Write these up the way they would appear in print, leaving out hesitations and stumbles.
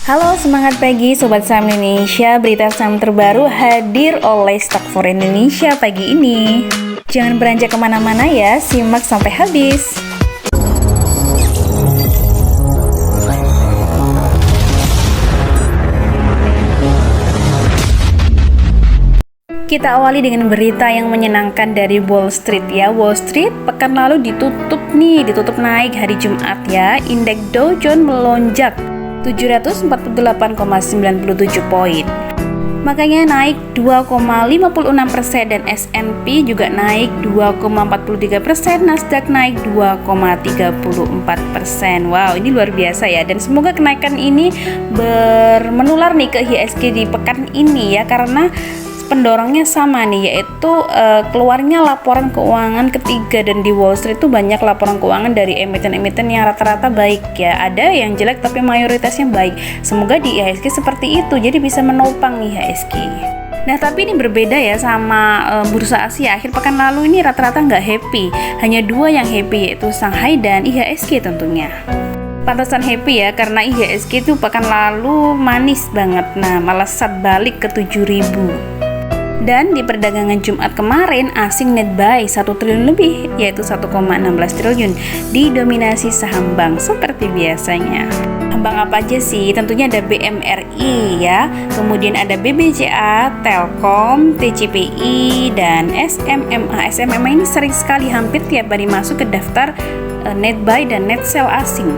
Halo, semangat pagi Sobat Saham Indonesia. Berita saham terbaru hadir oleh Stock4 Indonesia pagi ini. Jangan beranjak kemana-mana ya, simak sampai habis. Kita awali dengan berita yang menyenangkan dari Wall Street ya. Wall Street pekan lalu ditutup naik hari Jumat ya. Indeks Dow Jones melonjak 748,97 poin. Makanya naik 2,56% dan S&P juga naik 2,43%, Nasdaq naik 2,34%. Wow, ini luar biasa ya. Dan semoga kenaikan ini menular nih ke IHSG di pekan ini ya, karena pendorongnya sama nih, yaitu keluarnya laporan keuangan ketiga. Dan di Wall Street tuh banyak laporan keuangan dari emiten-emiten yang rata-rata baik ya, ada yang jelek tapi mayoritasnya baik. Semoga di IHSG seperti itu, jadi bisa menopang IHSG. Nah, tapi ini berbeda ya sama bursa Asia. Akhir pekan lalu ini rata-rata nggak happy, hanya dua yang happy, yaitu Shanghai dan IHSG tentunya. Pantesan happy ya, karena IHSG itu pekan lalu manis banget, nah melesat balik ke 7.000. Dan di perdagangan Jumat kemarin, asing net buy 1 triliun lebih, yaitu 1,16 triliun, didominasi saham bank seperti biasanya. Bank apa aja sih? Tentunya ada BMRI ya, kemudian ada BBCA, Telkom, TCPI, dan SMMA. SMMA ini sering sekali, hampir tiap hari masuk ke daftar net buy dan net sell asing.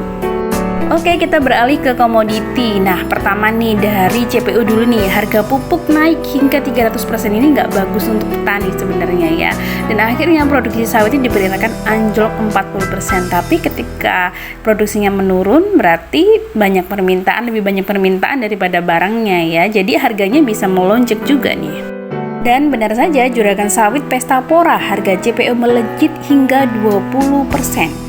Oke, kita beralih ke komoditi. Nah, pertama nih dari CPO dulu nih. Harga pupuk naik hingga 300%, ini nggak bagus untuk petani sebenarnya ya. Dan akhirnya produksi sawit ini diperkirakan anjlok 40%. Tapi ketika produksinya menurun, berarti lebih banyak permintaan daripada barangnya ya. Jadi harganya bisa melonjak juga nih. Dan benar saja, juragan sawit Pesta Pora, harga CPO melejit hingga 20%.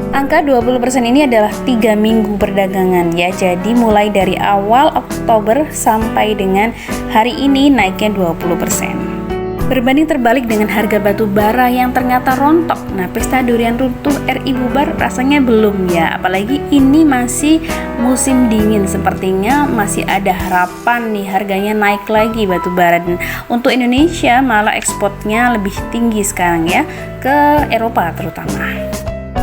Angka 20% ini adalah 3 minggu perdagangan ya. Jadi mulai dari awal Oktober sampai dengan hari ini naiknya 20%. Berbanding terbalik dengan harga batu bara yang ternyata rontok. Nah, pesta durian runtuh RI bubar rasanya belum ya. Apalagi ini masih musim dingin, sepertinya masih ada harapan nih harganya naik lagi batu bara. Dan untuk Indonesia malah ekspornya lebih tinggi sekarang ya, ke Eropa terutama.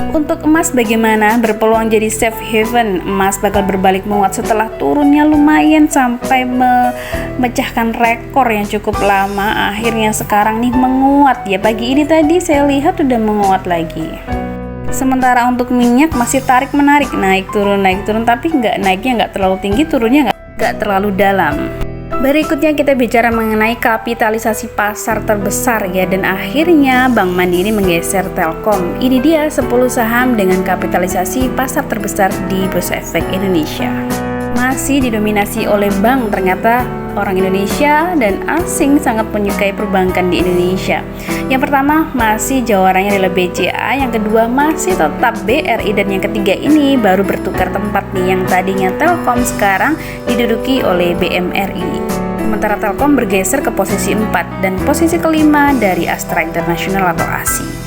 Untuk emas bagaimana? Berpeluang jadi safe haven. Emas bakal berbalik menguat setelah turunnya lumayan sampai memecahkan rekor yang cukup lama. Akhirnya sekarang nih menguat ya. Pagi ini tadi saya lihat udah menguat lagi. Sementara untuk minyak masih tarik menarik, naik turun, tapi naiknya nggak terlalu tinggi, turunnya nggak terlalu dalam. Berikutnya kita bicara mengenai kapitalisasi pasar terbesar ya, dan akhirnya Bank Mandiri menggeser Telkom. Ini dia 10 saham dengan kapitalisasi pasar terbesar di Bursa Efek Indonesia. Masih didominasi oleh bank, ternyata orang Indonesia dan asing sangat menyukai perbankan di Indonesia. Yang pertama masih jawarannya adalah BCA, yang kedua masih tetap BRI, dan yang ketiga ini baru bertukar tempat nih, yang tadinya Telkom sekarang diduduki oleh BMRI. Sementara Telkom bergeser ke posisi 4 dan posisi kelima dari Astra International atau ASI.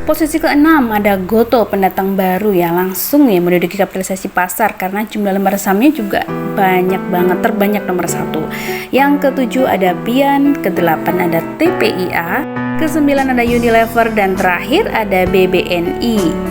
Posisi ke-6 ada Gotoh, pendatang baru ya, langsung ya menduduki kapitalisasi pasar karena jumlah lembar sahamnya juga banyak banget, terbanyak nomor 1. Yang ke-7 ada Pian, ke-8 ada TPIA, ke-9 ada Unilever, dan terakhir ada BBNI.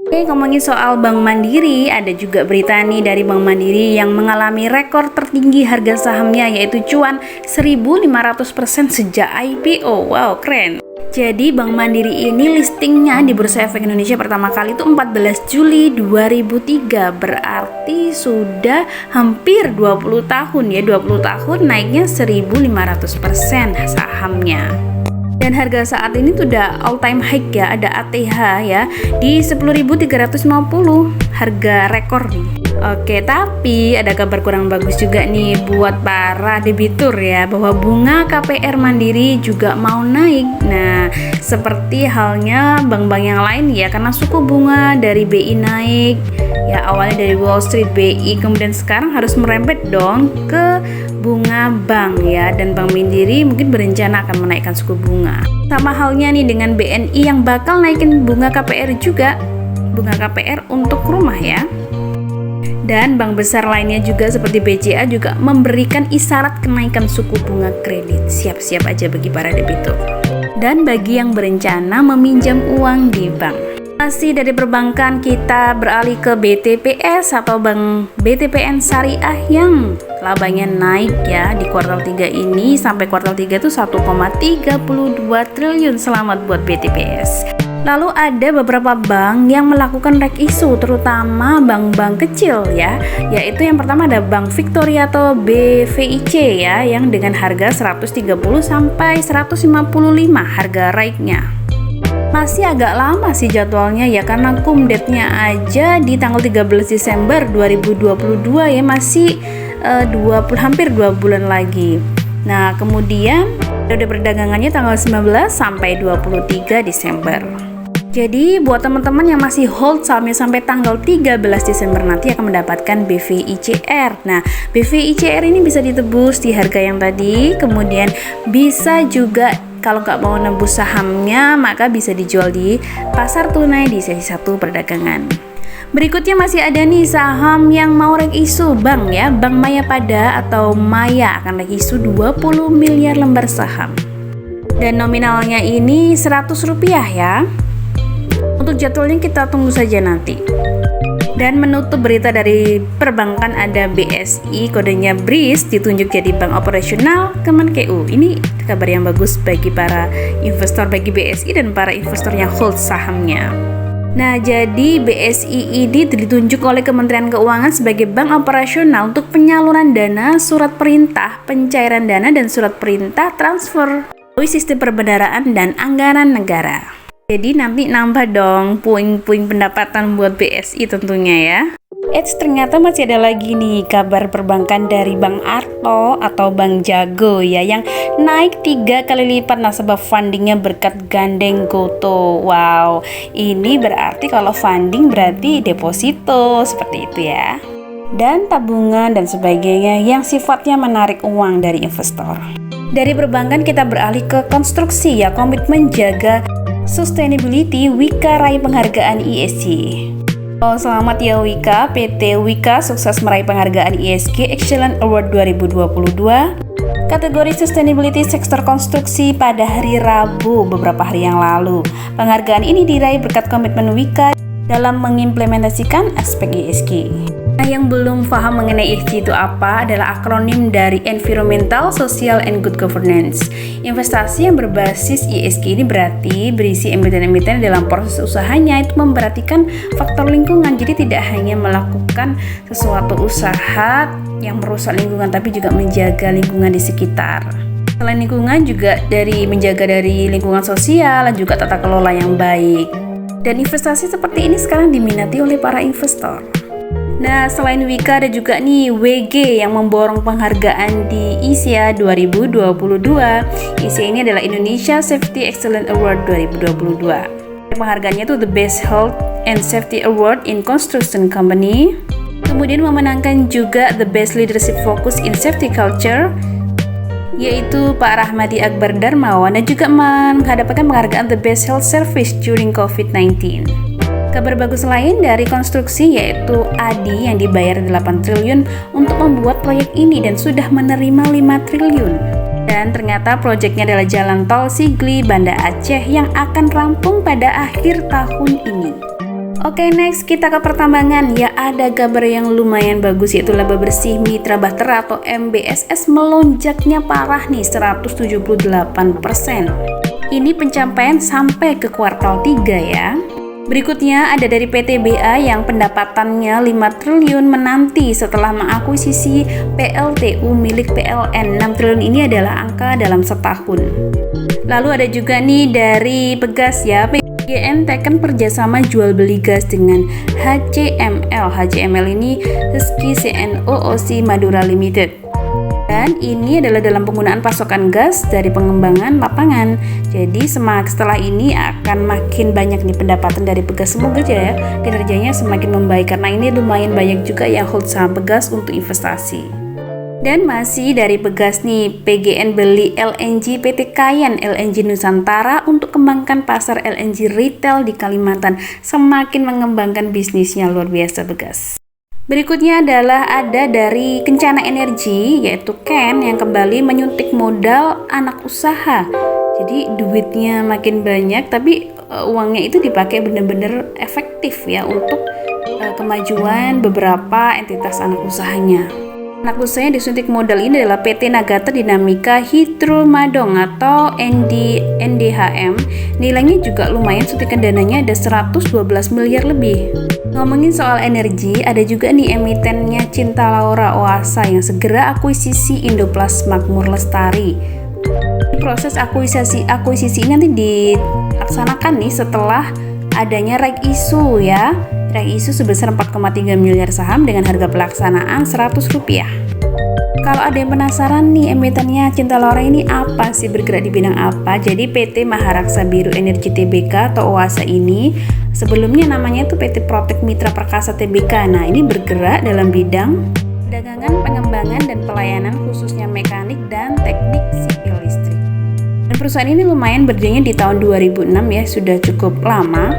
Oke, ngomongin soal Bank Mandiri, ada juga berita nih dari Bank Mandiri yang mengalami rekor tertinggi harga sahamnya, yaitu cuan 1.500% sejak IPO. Wow, keren. Jadi Bank Mandiri ini listingnya di Bursa Efek Indonesia pertama kali itu 14 Juli 2003, berarti sudah hampir 20 tahun ya, 20 tahun naiknya 1.500% sahamnya. Dan harga saat ini tuh udah all time high ya, ada ATH ya di 10.350, harga rekor nih. Oke, tapi ada kabar kurang bagus juga nih buat para debitur ya, bahwa bunga KPR Mandiri juga mau naik. Nah, seperti halnya bank-bank yang lain ya, karena suku bunga dari BI naik ya, awalnya dari Wall Street BI, kemudian sekarang harus merembet dong ke bunga bank ya, dan Bank Mandiri mungkin berencana akan menaikkan suku bunga. Sama halnya nih dengan BNI yang bakal naikin bunga KPR juga, bunga KPR untuk rumah ya. Dan bank besar lainnya juga seperti BCA juga memberikan isyarat kenaikan suku bunga kredit. Siap-siap aja bagi para debitur. Dan bagi yang berencana meminjam uang di bank. Masih dari perbankan kita beralih ke BTPS atau Bank BTPN Syariah yang labanya naik ya di kuartal 3 ini. Sampai kuartal 3 itu 1,32 triliun. Selamat buat BTPS. Lalu ada beberapa bank yang melakukan reg issue, terutama bank-bank kecil ya, yaitu yang pertama ada Bank Victoria atau BVIC ya, yang dengan harga 130 sampai 155 harga raiknya. Masih agak lama sih jadwalnya ya, karena date-nya aja di tanggal 13 Desember 2022 ya, masih hampir 2 bulan lagi. Nah, kemudian periode perdagangannya tanggal 19 sampai 23 Desember. Jadi buat teman-teman yang masih hold sahamnya sampai tanggal 13 Desember nanti akan mendapatkan BVICR. Nah, BVICR ini bisa ditebus di harga yang tadi, kemudian bisa juga kalau nggak mau nembus sahamnya maka bisa dijual di pasar tunai di sesi 1 perdagangan. Berikutnya masih ada nih saham yang mau reg issue bank ya, Bank Maya Pada atau Maya akan reg issue 20 miliar lembar saham. Dan nominalnya ini Rp100 ya. Untuk jadwalnya kita tunggu saja nanti. Dan menutup berita dari perbankan ada BSI, kodenya BRIS, ditunjuk jadi bank operasional Kemenkeu. Ini kabar yang bagus bagi para investor, bagi BSI dan para investor yang hold sahamnya. Nah, jadi BSI ini ditunjuk oleh Kementerian Keuangan sebagai bank operasional untuk penyaluran dana, surat perintah, pencairan dana, dan surat perintah transfer melalui sistem perbendaharaan dan anggaran negara. Jadi nanti nambah dong puing-puing pendapatan buat BSI tentunya ya. Ternyata masih ada lagi nih kabar perbankan dari Bank Arto atau Bank Jago ya, yang naik 3 kali lipat nasabah fundingnya berkat gandeng GoTo. Wow, ini berarti kalau funding berarti deposito seperti itu ya. Dan tabungan dan sebagainya yang sifatnya menarik uang dari investor. Dari perbankan kita beralih ke konstruksi ya, komitmen jaga sustainability, Wika raih penghargaan ESG. Oh, selamat ya Wika, PT Wika sukses meraih penghargaan ESG Excellent Award 2022 kategori Sustainability Sektor Konstruksi pada hari Rabu beberapa hari yang lalu. Penghargaan ini diraih berkat komitmen Wika dalam mengimplementasikan aspek ESG. Nah, yang belum paham mengenai ESG itu apa adalah akronim dari Environmental, Social, and Good Governance. Investasi yang berbasis ESG ini berarti berisi emiten-emiten dalam proses usahanya itu memperhatikan faktor lingkungan. Jadi tidak hanya melakukan sesuatu usaha yang merusak lingkungan, tapi juga menjaga lingkungan di sekitar. Selain lingkungan juga menjaga dari lingkungan sosial dan juga tata kelola yang baik. Dan investasi seperti ini sekarang diminati oleh para investor. Nah, selain Wika ada juga nih WG yang memborong penghargaan di ISIA 2022. ISIA ini adalah Indonesia Safety Excellence Award 2022. Penghargaannya itu The Best Health and Safety Award in Construction Company. Kemudian memenangkan juga The Best Leadership Focus in Safety Culture, yaitu Pak Rahmadi Akbar Darmawan, dan juga menghadapkan penghargaan The Best Health Service during COVID-19. Kabar bagus lain dari konstruksi yaitu ADI yang dibayar 8 triliun untuk membuat proyek ini dan sudah menerima 5 triliun. Dan ternyata proyeknya adalah Jalan Tol Sigli Banda Aceh yang akan rampung pada akhir tahun ini. Oke, next kita ke pertambangan. Ya, ada kabar yang lumayan bagus yaitu laba bersih Mitra Bahtera atau MBSS melonjaknya parah nih 178%. Ini pencapaian sampai ke kuartal 3 ya. Berikutnya ada dari PTBA yang pendapatannya 5 triliun menanti setelah mengakuisisi PLTU milik PLN. 6 triliun ini adalah angka dalam setahun. Lalu ada juga nih dari Pegas ya, PGN tekan kerjasama jual beli gas dengan HCML. HCML ini Husky CNOOC Madura Limited. Dan ini adalah dalam penggunaan pasokan gas dari pengembangan lapangan. Jadi setelah ini akan makin banyak nih pendapatan dari Pegas. Semoga aja ya kinerjanya semakin membaik, karena ini lumayan banyak juga yang hold saham Pegas untuk investasi. Dan masih dari Pegas nih, PGN beli LNG PT Kayan LNG Nusantara untuk kembangkan pasar LNG retail di Kalimantan. Semakin mengembangkan bisnisnya, luar biasa Pegas. Berikutnya adalah ada dari Kencana Energi, yaitu Ken yang kembali menyuntik modal anak usaha. Jadi duitnya makin banyak, tapi uangnya itu dipakai benar-benar efektif ya untuk kemajuan beberapa entitas anak usahanya. Anak usaha yang disuntik modal ini adalah PT Nagata Dinamika Hydro Madong atau NDHM. Nilainya juga lumayan, suntikan dananya ada 112 miliar lebih. Ngomongin soal energi, ada juga nih emitennya Cinta Laura Oasa yang segera akuisisi Indoplas Makmur Lestari. Proses akuisisi ini nanti dilaksanakan nih setelah adanya right issue ya. Right issue sebesar 4,3 miliar saham dengan harga pelaksanaan Rp100. Kalau ada yang penasaran nih emitennya Cinta Laura ini apa sih, bergerak di bidang apa? Jadi PT Maharaksa Biru Energi Tbk atau OASA ini sebelumnya namanya itu PT Protek Mitra Perkasa Tbk. Nah, ini bergerak dalam bidang perdagangan, pengembangan dan pelayanan khususnya mekanik dan teknik sipil listrik. Dan perusahaan ini lumayan berdirinya di tahun 2006 ya, sudah cukup lama.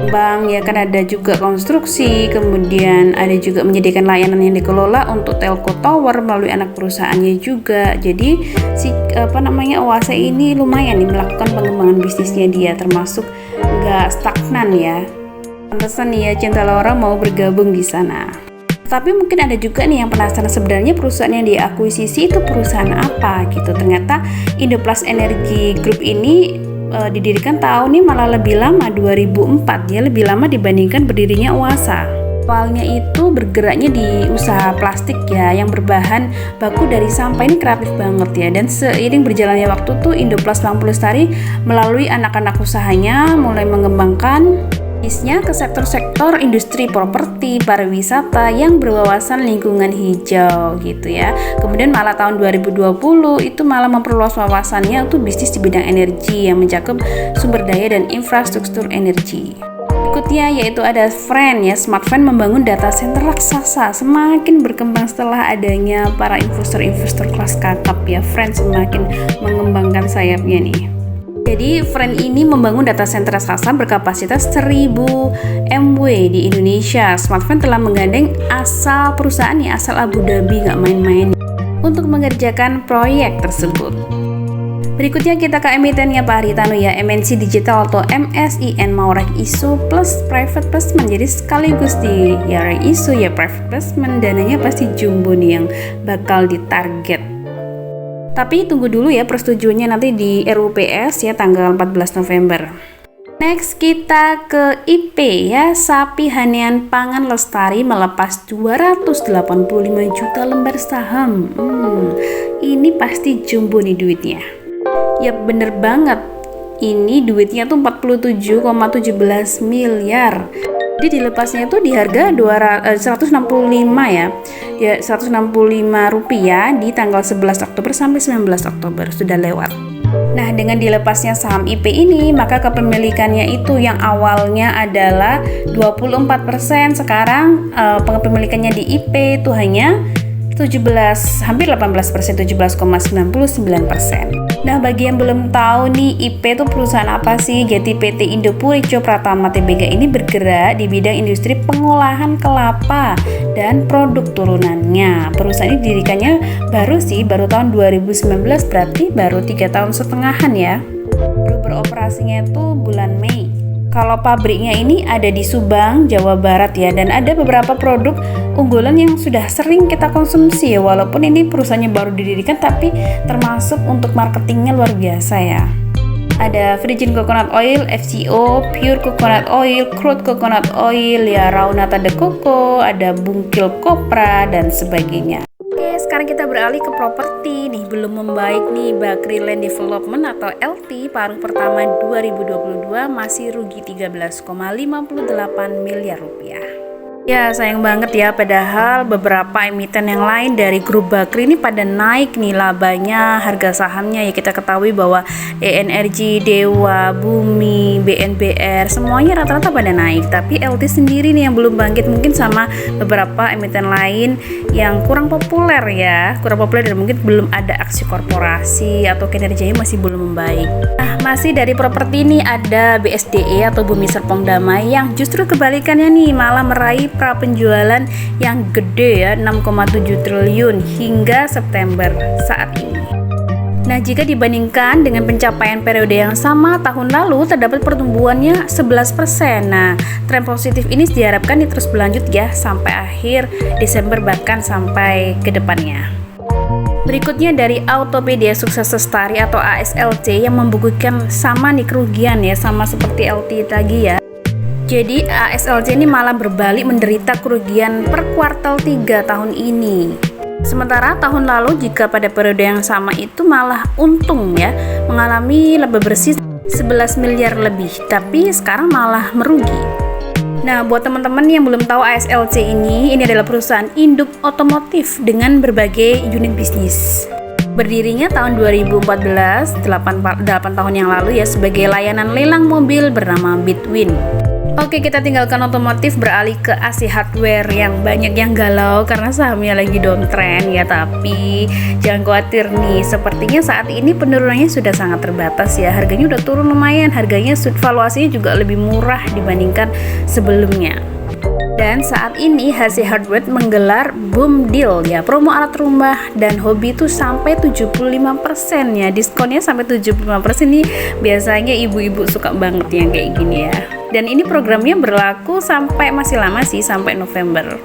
Bank ya kan, ada juga konstruksi, kemudian ada juga menyediakan layanan yang dikelola untuk telco tower melalui anak perusahaannya juga. Jadi OASA ini lumayan nih melakukan pengembangan bisnisnya dia, termasuk nggak stagnan ya. Pantesan nih ya Cinta Laura mau bergabung di sana. Tapi mungkin ada juga nih yang penasaran sebenarnya perusahaan yang diakuisisi itu perusahaan apa gitu. Ternyata Indoplas Energy Group ini didirikan tahun ini malah lebih lama, 2004 ya, lebih lama dibandingkan berdirinya OASA. Awalnya itu bergeraknya di usaha plastik ya, yang berbahan baku dari sampah. Ini kreatif banget ya, dan seiring berjalannya waktu tuh Indoplas Makmur Lestari melalui anak-anak usahanya mulai mengembangkan bisnisnya ke sektor-sektor industri properti, pariwisata yang berwawasan lingkungan hijau gitu ya. Kemudian malah tahun 2020 itu malah memperluas wawasannya untuk bisnis di bidang energi yang mencakup sumber daya dan infrastruktur energi. Berikutnya yaitu ada Friend ya, Smart Friend membangun data center raksasa, semakin berkembang setelah adanya para investor kelas kakap ya. Friend semakin mengembangkan sayapnya nih. Jadi Friend ini membangun data center raksasa berkapasitas 1000 MW di Indonesia. Smart Friend telah menggandeng asal perusahaan nih, asal Abu Dhabi, nggak main-main, untuk mengerjakan proyek tersebut. Berikutnya kita ke emitennya Pak Haritanu ya, MNC Digital atau MSIN mau right issue plus private placement. Jadi sekaligus di ya right issue ya private placement, dananya pasti jumbo nih yang bakal ditarget. Tapi tunggu dulu ya persetujuannya nanti di RUPS ya tanggal 14 November. Next kita ke IP ya, Sapi Hanian Pangan Lestari melepas 285 juta lembar saham. Ini pasti jumbo nih duitnya. Ya bener banget, ini duitnya tuh 47,17 miliar. Jadi dilepasnya itu di harga 165 ya. Ya 165 rupiah di tanggal 11 Oktober sampai 19 Oktober sudah lewat. Nah, dengan dilepasnya saham IP ini, maka kepemilikannya itu yang awalnya adalah 24%, sekarang kepemilikannya di IP itu hanya 17, hampir 18%, 17,99%. Nah, bagi yang belum tahu nih, IP itu perusahaan apa sih? Jadi PT Indopurico Pratama Tbk ini bergerak di bidang industri pengolahan kelapa dan produk turunannya. Perusahaan ini didirikannya baru tahun 2019, berarti baru 3 tahun setengahan ya. Baru beroperasinya itu bulan Mei. Kalau pabriknya ini ada di Subang, Jawa Barat ya, dan ada beberapa produk unggulan yang sudah sering kita konsumsi ya, walaupun ini perusahaannya baru didirikan, tapi termasuk untuk marketingnya luar biasa ya. Ada Virgin Coconut Oil, FCO, Pure Coconut Oil, Crude Coconut Oil, ya Raw Nata de Coco, ada Bungkil Kopra dan sebagainya. Oke, sekarang kita beralih ke properti nih, belum membaik nih. Bakri Land Development atau LT paruh pertama 2022 masih rugi 13,58 miliar rupiah. Ya sayang banget ya, padahal beberapa emiten yang lain dari grup Bakri ini pada naik nih labanya, harga sahamnya ya. Kita ketahui bahwa ENRG, Dewa, Bumi, BNBR semuanya rata-rata pada naik, tapi LT sendiri nih yang belum bangkit, mungkin sama beberapa emiten lain yang kurang populer ya, kurang populer dan mungkin belum ada aksi korporasi atau kinerjanya masih belum membaik. Nah, masih dari properti ini ada BSDE atau Bumi Serpong Damai yang justru kebalikannya nih, malah meraih pra penjualan yang gede ya, 6,7 triliun hingga September saat ini. Nah, jika dibandingkan dengan pencapaian periode yang sama tahun lalu, terdapat pertumbuhannya 11%. Nah, tren positif ini diharapkan terus berlanjut ya sampai akhir Desember bahkan sampai ke depannya. Berikutnya dari Autopedia Sukses Lestari atau ASLC yang membukukan sama nih kerugian ya, sama seperti LT tadi ya. Jadi ASLC ini malah berbalik menderita kerugian per kuartal 3 tahun ini. Sementara tahun lalu jika pada periode yang sama itu malah untung ya, mengalami laba bersih 11 miliar lebih, tapi sekarang malah merugi. Nah, buat teman-teman yang belum tahu ASLC ini adalah perusahaan induk otomotif dengan berbagai unit bisnis. Berdirinya tahun 2014, 8 tahun yang lalu ya, sebagai layanan lelang mobil bernama Bitwin. Oke, kita tinggalkan otomotif, beralih ke AC hardware yang banyak yang galau karena sahamnya lagi downtrend ya. Tapi jangan khawatir nih, sepertinya saat ini penurunannya sudah sangat terbatas ya. Harganya udah turun lumayan, harganya valuasinya juga lebih murah dibandingkan sebelumnya. Dan saat ini HC Hardware menggelar boom deal ya, promo alat rumah dan hobi itu sampai 75% ya, diskonnya sampai 75% nih. Biasanya ibu-ibu suka banget yang kayak gini ya. Dan ini programnya berlaku sampai, masih lama sih, sampai November.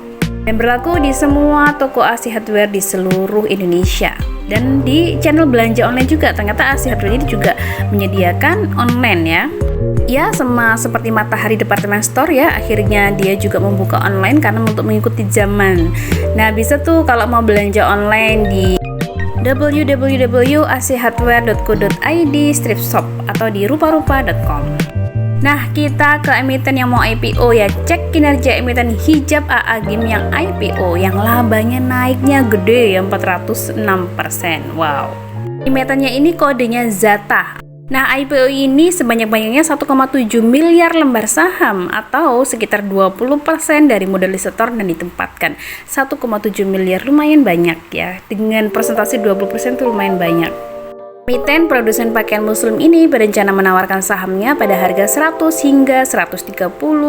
Dan berlaku di semua toko AC Hardware di seluruh Indonesia. Dan di channel belanja online juga, ternyata AC Hardware ini juga menyediakan online ya. Ya, sama seperti Matahari Department Store ya, akhirnya dia juga membuka online karena untuk mengikuti zaman. Nah, bisa tuh kalau mau belanja online di www.achardware.co.id/shop atau di rupa-rupa.com. Nah, kita ke emiten yang mau IPO ya. Cek kinerja emiten hijab AA Gym yang IPO yang labanya naiknya gede ya, 406%. Wow. Emitennya ini kodenya ZATA. Nah, IPO ini sebanyak-banyaknya 1,7 miliar lembar saham atau sekitar 20% dari modal disetor dan ditempatkan. 1,7 miliar lumayan banyak ya. Dengan persentase 20% itu lumayan banyak. Emiten produsen pakaian muslim ini berencana menawarkan sahamnya pada harga 100 hingga 130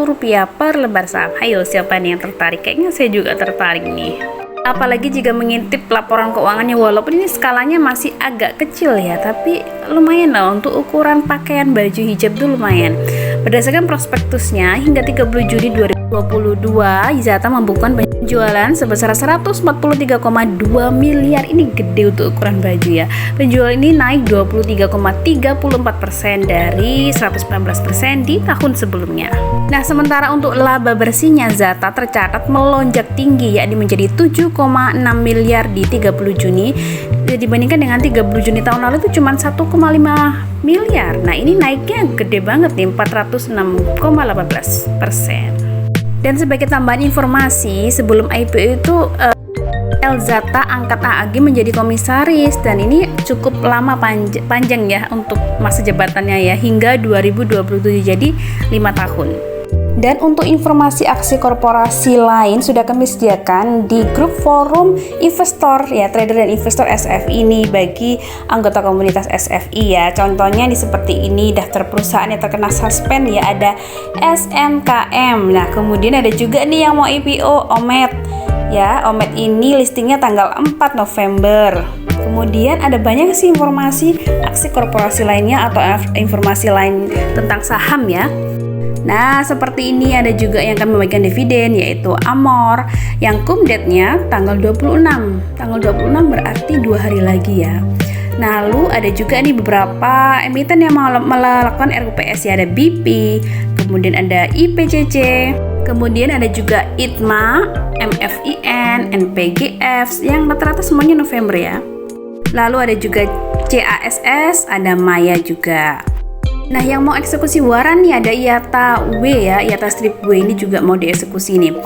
rupiah per lembar saham. Ayo, siapa nih yang tertarik? Kayaknya saya juga tertarik nih. Apalagi jika mengintip laporan keuangannya, walaupun ini skalanya masih agak kecil ya, tapi lumayan lah untuk ukuran pakaian baju hijab itu lumayan. Berdasarkan prospektusnya, hingga 30 Juni 2022, ZATA membukukan penjualan sebesar 143,2 miliar. Ini gede untuk ukuran baju ya. Penjualan ini naik 23,34% dari 119% di tahun sebelumnya. Nah, sementara untuk laba bersihnya ZATA tercatat melonjak tinggi, yakni menjadi 7,6 miliar di 30 Juni dibandingkan dengan 30 Juni tahun lalu itu cuma 1,5 miliar. Nah, ini naiknya gede banget nih, 406,18%. Dan sebagai tambahan informasi, sebelum IPO itu ZATA angkat AAG menjadi komisaris, dan ini cukup lama panjang ya untuk masa jabatannya ya, hingga 2027, jadi 5 tahun. Dan untuk informasi aksi korporasi lain sudah kami sediakan di grup forum investor ya, trader dan investor SFI ini bagi anggota komunitas SFI ya. Contohnya di seperti ini, daftar perusahaan yang terkena suspend ya, ada SMKM. Nah, kemudian ada juga nih yang mau IPO, Omet ya. Omet ini listingnya tanggal 4 November. Kemudian ada banyak sih informasi aksi korporasi lainnya atau informasi lain tentang saham ya. Nah, seperti ini ada juga yang akan membagikan dividen, yaitu Amor yang cum-date-nya tanggal 26. Tanggal 26 berarti 2 hari lagi ya. Nah, lalu ada juga nih beberapa emiten yang melakukan RUPS ya, ada BP, kemudian ada IPCC, kemudian ada juga ITMA, MFIN, NPGF yang rata-rata semuanya November ya. Lalu ada juga CASS, ada Maya juga. Nah, yang mau eksekusi waran nih ada IATA W ya, IATA Strip W ini juga mau dieksekusi nih.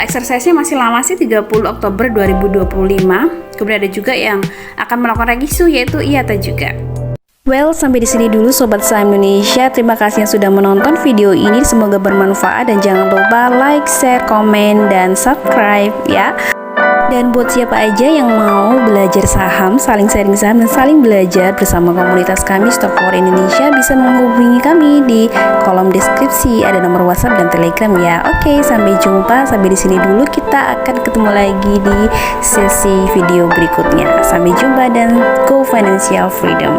Exercise-nya masih lama sih, 30 Oktober 2025. Kemudian ada juga yang akan melakukan regisu yaitu IATA juga. Well, sampai di sini dulu Sobat Saham Indonesia. Terima kasih yang sudah menonton video ini. Semoga bermanfaat dan jangan lupa like, share, komen, dan subscribe ya. Dan buat siapa aja yang mau belajar saham, saling sharing saham dan saling belajar bersama komunitas kami Stock for Indonesia, bisa menghubungi kami di kolom deskripsi, ada nomor WhatsApp dan Telegram ya. Oke, sampai jumpa, sampai di sini dulu, kita akan ketemu lagi di sesi video berikutnya. Sampai jumpa dan go financial freedom.